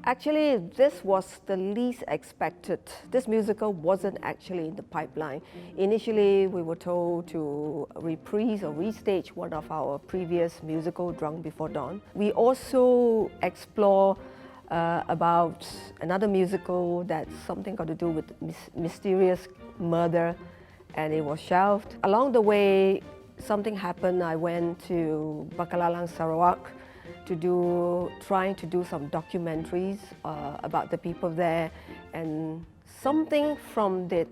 Actually, this was the least expected. This musical wasn't actually in the pipeline. Initially, we were told to reprise or restage one of our previous musical, Drunk Before Dawn. We also explore about another musical that's something got to do with mysterious murder, and it was shelved. Along the way, something happened. I went to Bacalalang, Sarawak, trying to do some documentaries about the people there, and something from the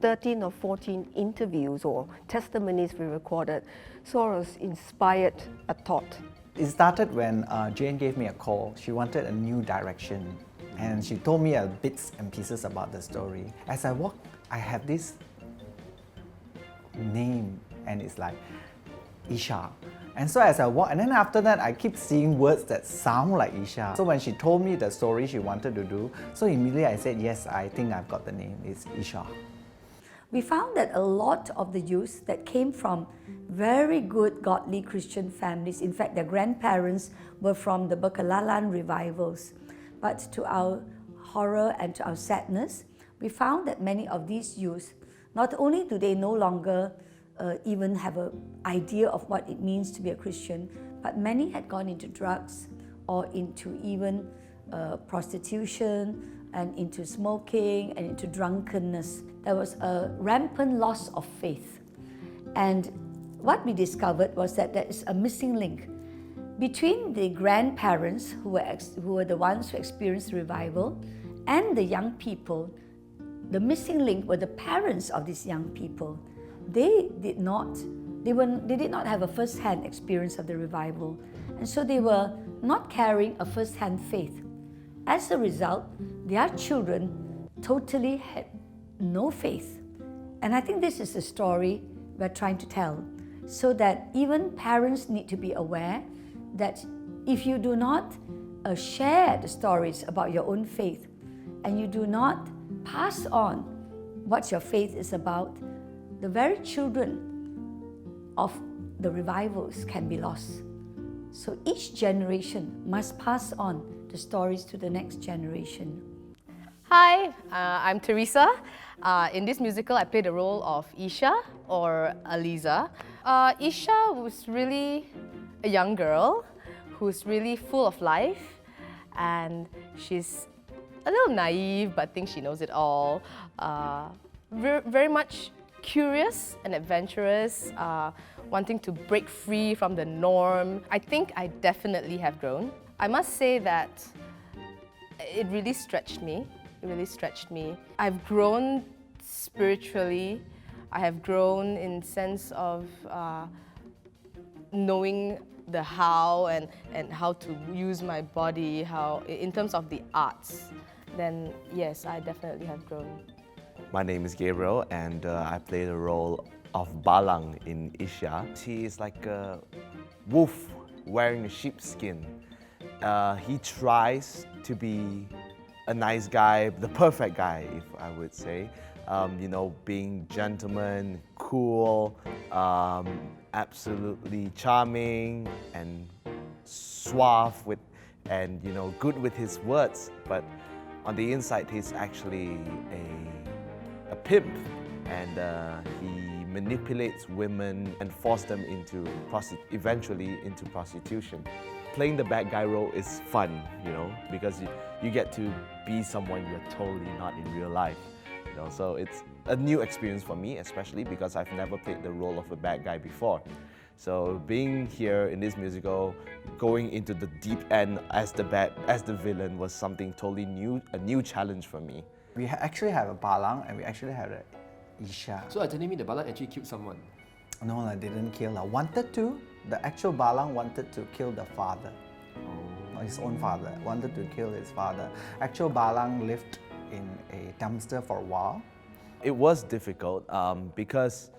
13 or 14 interviews or testimonies we recorded sort of inspired a thought. It started when Jane gave me a call. She wanted a new direction, and she told me bits and pieces about the story. As I walked, I have this name, and it's like Esya. And so as I walk, and then after that, I keep seeing words that sound like Esya. So when she told me the story she wanted to do, so immediately I said, yes, I think I've got the name, it's Esya. We found that a lot of the youth that came from very good godly Christian families, in fact their grandparents were from the Bacalalang revivals. But to our horror and to our sadness, we found that many of these youth, not only do they no longer even have an idea of what it means to be a Christian, but many had gone into drugs or into even prostitution and into smoking and into drunkenness. There was a rampant loss of faith. And what we discovered was that there is a missing link between the grandparents who were the ones who experienced revival and the young people. The missing link were the parents of these young people. They did not have a first-hand experience of the revival, and so they were not carrying a first-hand faith. As a result, their children totally had no faith. And I think this is the story we're trying to tell, so that even parents need to be aware that if you do not share the stories about your own faith, and you do not pass on what your faith is about, the very children of the revivals can be lost. So each generation must pass on the stories to the next generation. Hi, I'm Teresa. In this musical, I played the role of Esya, or Aliza. Esya was really a young girl who's really full of life, and she's a little naive but thinks she knows it all. Very much curious and adventurous, wanting to break free from the norm. I think I definitely have grown. I must say that it really stretched me. It really stretched me. I've grown spiritually. I have grown in sense of knowing the how and how to use my body, how in terms of the arts. Then yes, I definitely have grown. My name is Gabriel, and I play the role of Balang in Esya. He is like a wolf wearing a sheepskin. He tries to be a nice guy, the perfect guy, if I would say. You know, being gentleman, cool, absolutely charming and suave and you know, good with his words. But on the inside, he's actually a pimp, and he manipulates women and forces them eventually into prostitution. Playing the bad guy role is fun, you know, because you get to be someone you're totally not in real life. You know, so it's a new experience for me, especially because I've never played the role of a bad guy before. So being here in this musical, going into the deep end as the villain was something totally new, a new challenge for me. We actually have a Balang, and we actually have a Esya. So telling me the Balang actually killed someone? No, I didn't kill her. Wanted to. The actual Balang wanted to kill the father. Oh. His own father. Wanted to kill his father. Actual Balang lived in a dumpster for a while. It was difficult because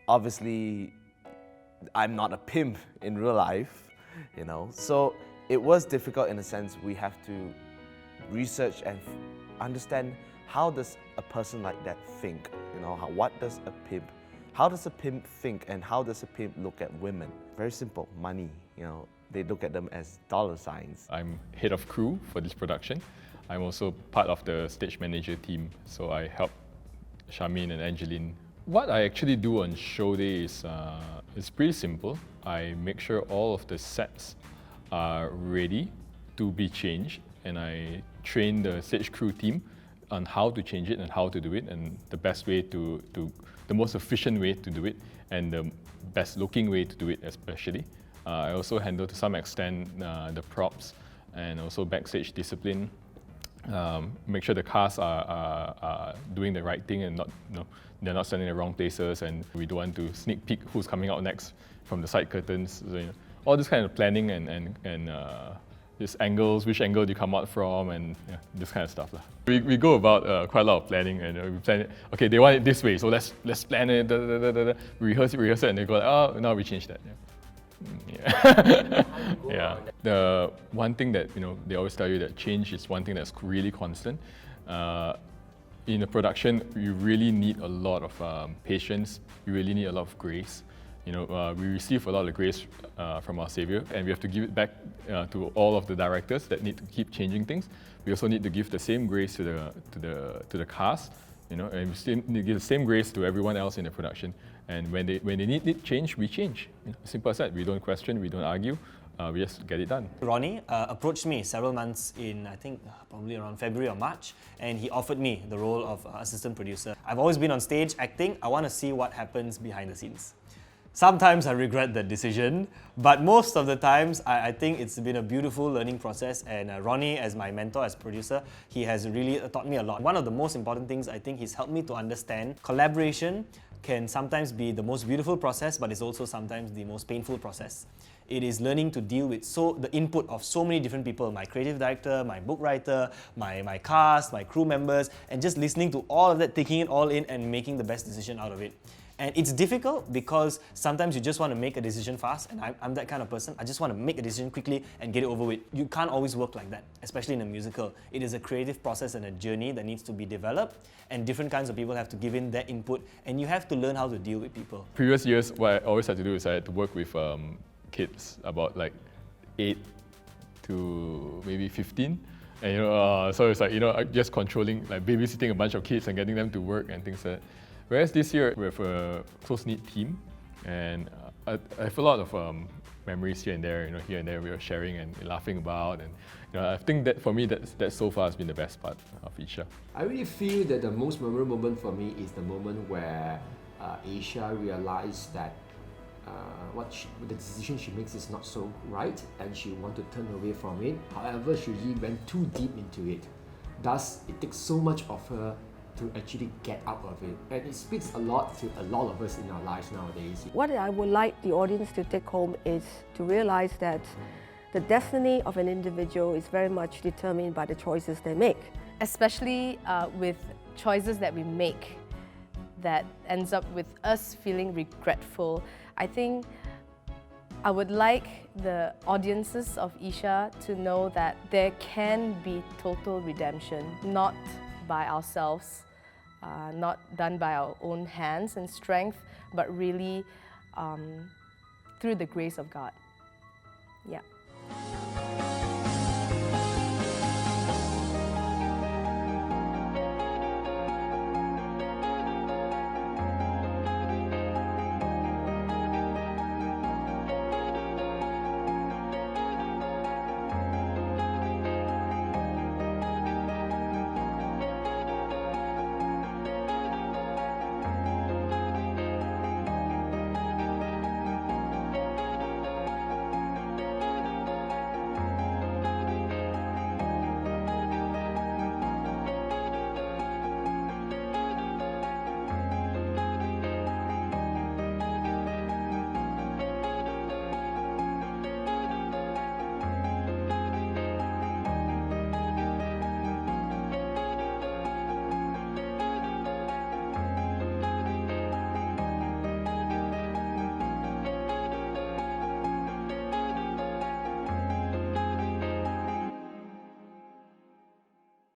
obviously I'm not a pimp in real life, you know. So it was difficult in a sense we have to research and understand how does a person like that think, you know, how does a pimp think, and how does a pimp look at women? Very simple, money, you know. they look at them as dollar signs. I'm head of crew for this production. I'm also part of the stage manager team, so I help Charmaine and Angeline. What I actually do on show day is it's pretty simple. I make sure all of the sets are ready to be changed, and I train the stage crew team on how to change it and how to do it, and the best way the most efficient way to do it, and the best looking way to do it especially. I also handle to some extent the props and also backstage discipline. Make sure the cast are doing the right thing and not, they're not standing in the wrong places, and we don't want to sneak peek who's coming out next from the side curtains. So, all this kind of planning and just angles, which angle do you come out from, and this kind of stuff. We go about quite a lot of planning, and we plan it. Okay, they want it this way, so let's plan it. Rehearse it, and they go like, oh, now we change that. Yeah. The one thing that they always tell you that change is one thing that's really constant. In a production, you really need a lot of patience. You really need a lot of grace. We receive a lot of grace from our Savior, and we have to give it back to all of the directors that need to keep changing things. We also need to give the same grace to the cast, and we still need to give the same grace to everyone else in the production. And when they need change, we change. Simple as that. We don't question, we don't argue. We just get it done. Ronnie approached me several months in, I think, probably around February or March, and he offered me the role of assistant producer. I've always been on stage acting. I want to see what happens behind the scenes. Sometimes I regret that decision, but most of the times I think it's been a beautiful learning process, and Ronnie, as my mentor, as producer, he has really taught me a lot. One of the most important things I think he's helped me to understand, collaboration can sometimes be the most beautiful process, but it's also sometimes the most painful process. It is learning to deal with the input of so many different people, my creative director, my book writer, my cast, my crew members, and just listening to all of that, taking it all in and making the best decision out of it. And it's difficult because sometimes you just want to make a decision fast, and I'm that kind of person. I just want to make a decision quickly and get it over with. You can't always work like that, especially in a musical. It is a creative process and a journey that needs to be developed, and different kinds of people have to give in their input, and you have to learn how to deal with people. Previous years, what I always had to do is I had to work with kids about like 8 to maybe 15. And so it's like, just controlling, like babysitting a bunch of kids and getting them to work and things like that. Whereas this year, we have a close-knit team, and I have a lot of memories here and there. Here and there we were sharing and laughing about, and I think that for me, that so far has been the best part of Esya. I really feel that the most memorable moment for me is the moment where Esya realized that the decision she makes is not so right, and she wanted to turn away from it. However, she really went too deep into it. Thus, it takes so much of her to actually get out of it. And it speaks a lot to a lot of us in our lives nowadays. What I would like the audience to take home is to realize that the destiny of an individual is very much determined by the choices they make. Especially with choices that we make that ends up with us feeling regretful. I think I would like the audiences of Esya to know that there can be total redemption, not by ourselves, not done by our own hands and strength, but really through the grace of God. Yeah.